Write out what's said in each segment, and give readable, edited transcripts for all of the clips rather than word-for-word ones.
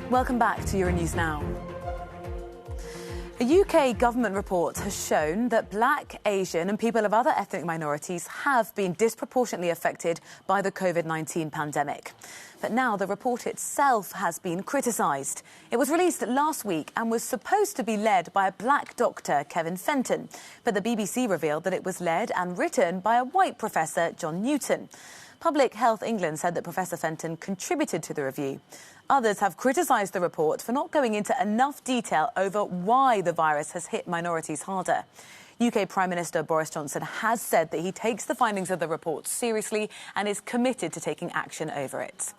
Welcome back to Euronews Now. A UK government report has shown that Black, Asian and people of other ethnic minorities have been disproportionately affected by the COVID-19 pandemic. But now the report itself has been criticised. It was released last week and was supposed to be led by a black doctor, Kevin Fenton. But the BBC revealed that it was led and written by a white professor, John Newton. Public Health England said that Professor Fenton contributed to the review. Others have criticised the report for not going into enough detail over why the virus has hit minorities harder. UK Prime Minister Boris Johnson has said that he takes the findings of the report seriously and is committed to taking action over it.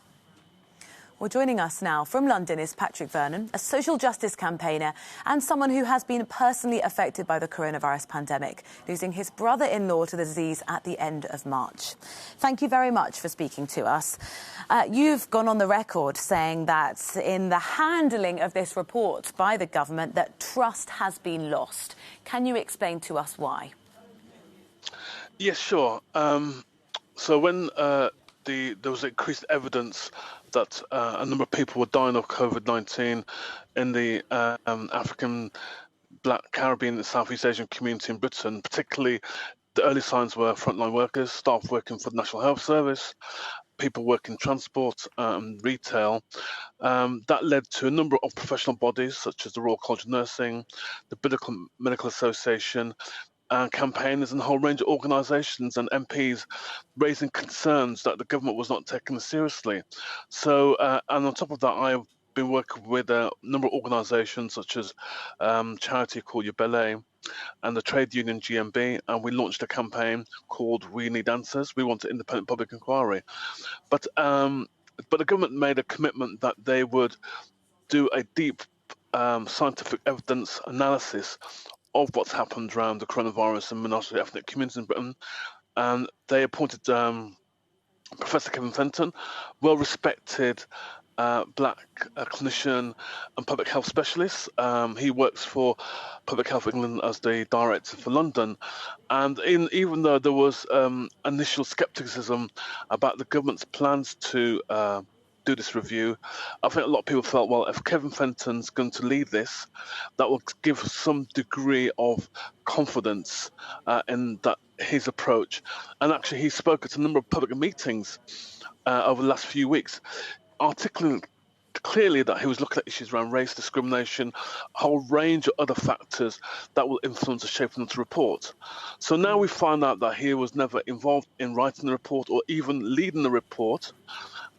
Well, joining us now from London is Patrick Vernon, a social justice campaigner and someone who has been personally affected by the coronavirus pandemic, losing his brother-in-law to the disease at the end of March. Thank you very much for speaking to us. You've gone on the record saying that in the handling of this report by the government that trust has been lost. Can you explain to us why? Yes, sure. So when there was increased evidence that a number of people were dying of COVID-19 in the African, Black, Caribbean and Southeast Asian community in Britain, particularly the early signs were frontline workers, staff working for the National Health Service, people working transport and retail. That led to a number of professional bodies such as the Royal College of Nursing, the Medical Association, campaigners and a whole range of organisations and MPs raising concerns that the government was not taking this seriously. So, and on top of that, I've been working with a number of organisations such as charity called Yubele and the trade union GMB, and we launched a campaign called We Need Answers. We want an independent public inquiry. But the government made a commitment that they would do a deep scientific evidence analysis of what's happened around the coronavirus and minority ethnic communities in Britain. And they appointed Professor Kevin Fenton, well-respected black clinician and public health specialist. He works for Public Health England as the director for London. And even though there was initial scepticism about the government's plans to do this review, I think a lot of people felt, well, if Kevin Fenton's going to lead this, that will give some degree of confidence in that his approach. And actually, he spoke at a number of public meetings over the last few weeks, articulating clearly that he was looking at issues around race, discrimination, a whole range of other factors that will influence the shaping of the report. So now we find out that he was never involved in writing the report or even leading the report.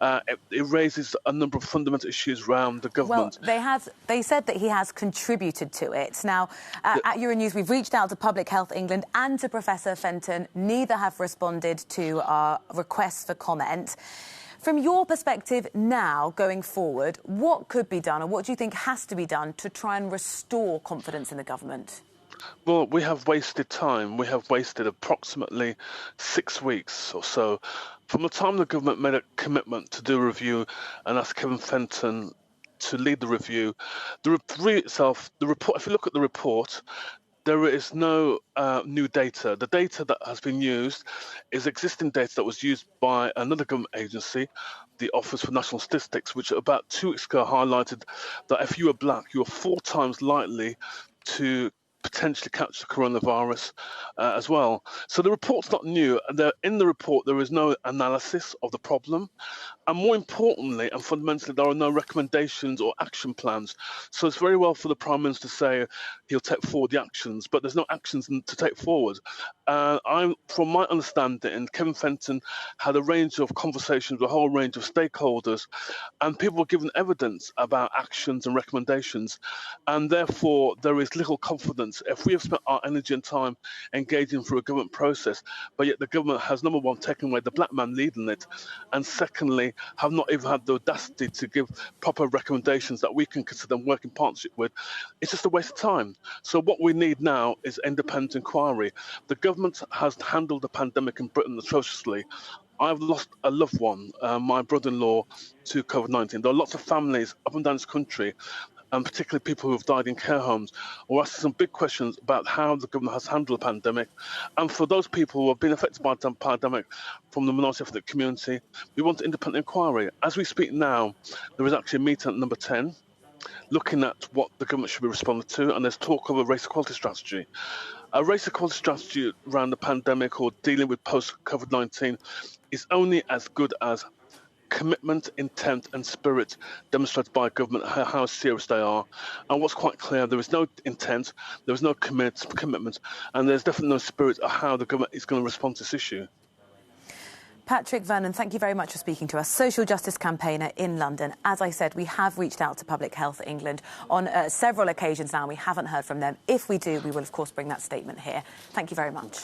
It raises a number of fundamental issues around the government. Well, they said that he has contributed to it. Now, at Euronews, we've reached out to Public Health England and to Professor Fenton. Neither have responded to our requests for comment. From your perspective now, going forward, what could be done or what do you think has to be done to try and restore confidence in the government? Well, we have wasted time. We have wasted approximately 6 weeks or so from the time the government made a commitment to do a review and asked Kevin Fenton to lead the review. The review itself, the report, if you look at the report, there is no new data. The data that has been used is existing data that was used by another government agency, the Office for National Statistics, which about 2 weeks ago highlighted that if you were black, you were 4 times likely to potentially catch the coronavirus as well. So the report's not new. In the report, there is no analysis of the problem. And more importantly and fundamentally, there are no recommendations or action plans. So it's very well for the Prime Minister to say he'll take forward the actions, but there's no actions to take forward. From my understanding, Kevin Fenton had a range of conversations with a whole range of stakeholders, and people were given evidence about actions and recommendations. And therefore, there is little confidence if we have spent our energy and time engaging through a government process, but yet the government has, number one, taken away the black man leading it, and secondly, have not even had the audacity to give proper recommendations that we can consider and work in partnership with. It's just a waste of time. So what we need now is independent inquiry. The government has handled the pandemic in Britain atrociously. I've lost a loved one, my brother-in-law, to COVID-19. There are lots of families up and down this country and particularly people who have died in care homes. We're asking some big questions about how the government has handled the pandemic. And for those people who have been affected by the pandemic from the minority ethnic community, we want an independent inquiry. As we speak now, there is actually a meeting at number 10 looking at what the government should be responding to, and there's talk of a race equality strategy. A race equality strategy around the pandemic or dealing with post-COVID-19 is only as good as commitment, intent and spirit demonstrated by government, how serious they are. And what's quite clear, there is no intent, there is no commitment, and there's definitely no spirit of how the government is going to respond to this issue. Patrick Vernon, thank you very much for speaking to us. Social justice campaigner in London. As I said, we have reached out to Public Health England on several occasions now, and we haven't heard from them. If we do, we will, of course, bring that statement here. Thank you very much.